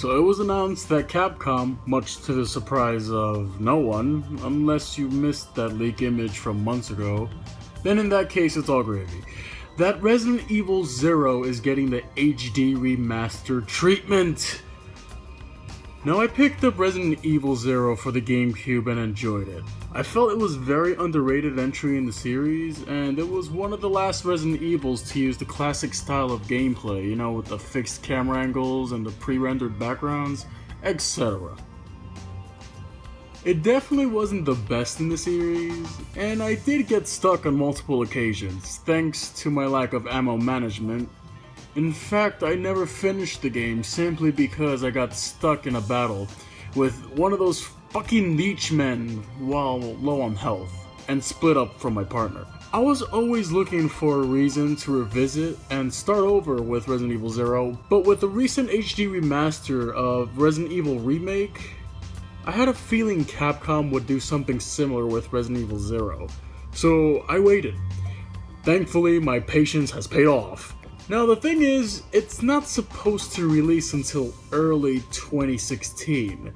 So it was announced that Capcom, much to the surprise of no one, unless you missed that leak image from months ago, then in that case it's all gravy, that Resident Evil 0 is getting the HD remaster treatment! Now, I picked up Resident Evil 0 for the GameCube and enjoyed it. I felt it was a very underrated entry in the series, and it was one of the last Resident Evils to use the classic style of gameplay, you know, with the fixed camera angles and the pre-rendered backgrounds, etc. It definitely wasn't the best in the series, and I did get stuck on multiple occasions, thanks to my lack of ammo management. In fact, I never finished the game simply because I got stuck in a battle with one of those fucking leech men while low on health, and split up from my partner. I was always looking for a reason to revisit and start over with Resident Evil 0, but with the recent HD remaster of Resident Evil Remake, I had a feeling Capcom would do something similar with Resident Evil 0, so I waited. Thankfully, my patience has paid off. Now the thing is, it's not supposed to release until early 2016.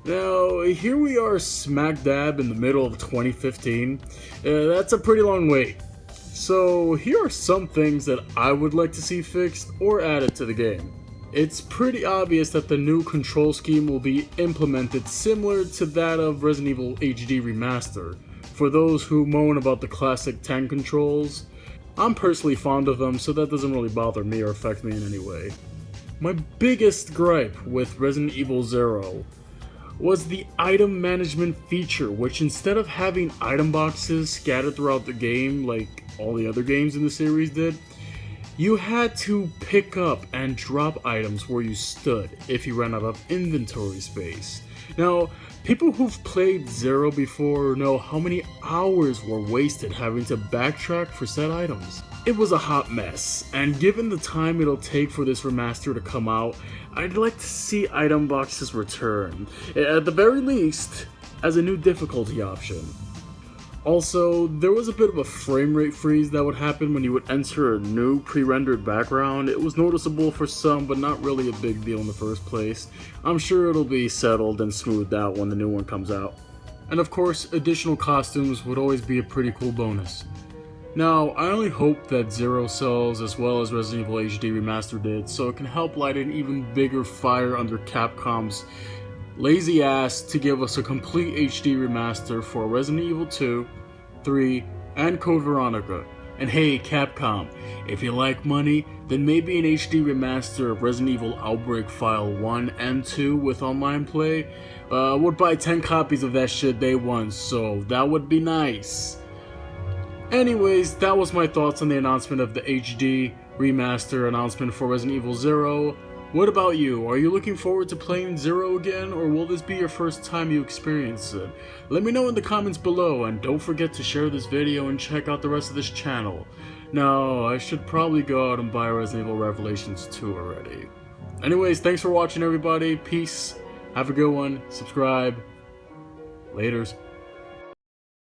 Now, here we are smack dab in the middle of 2015. That's a pretty long wait. So here are some things that I would like to see fixed or added to the game. It's pretty obvious that the new control scheme will be implemented similar to that of Resident Evil HD Remaster. For those who moan about the classic tank controls, I'm personally fond of them, so that doesn't really bother me or affect me in any way. My biggest gripe with Resident Evil 0 was the item management feature, which instead of having item boxes scattered throughout the game like all the other games in the series did, you had to pick up and drop items where you stood if you ran out of inventory space. Now, people who've played 0 before know how many hours were wasted having to backtrack for said items. It was a hot mess, and given the time it'll take for this remaster to come out, I'd like to see item boxes return, at the very least, as a new difficulty option. Also, there was a bit of a frame rate freeze that would happen when you would enter a new pre-rendered background. It was noticeable for some, but not really a big deal in the first place. I'm sure it'll be settled and smoothed out when the new one comes out. And of course, additional costumes would always be a pretty cool bonus. Now, I only hope that 0 sells as well as Resident Evil HD Remaster did, so it can help light an even bigger fire under Capcom's lazy ass to give us a complete HD remaster for Resident Evil 2, 3, and Code Veronica. And hey, Capcom, if you like money, then maybe an HD remaster of Resident Evil Outbreak File 1 and 2 with online play. Would buy 10 copies of that shit day one, so that would be nice. Anyways, that was my thoughts on the announcement of the HD remaster announcement for Resident Evil 0. What about you? Are you looking forward to playing 0 again, or will this be your first time you experience it? Let me know in the comments below, and don't forget to share this video and check out the rest of this channel. Now, I should probably go out and buy Resident Evil Revelations 2 already. Anyways, thanks for watching everybody, peace, have a good one, subscribe, laters.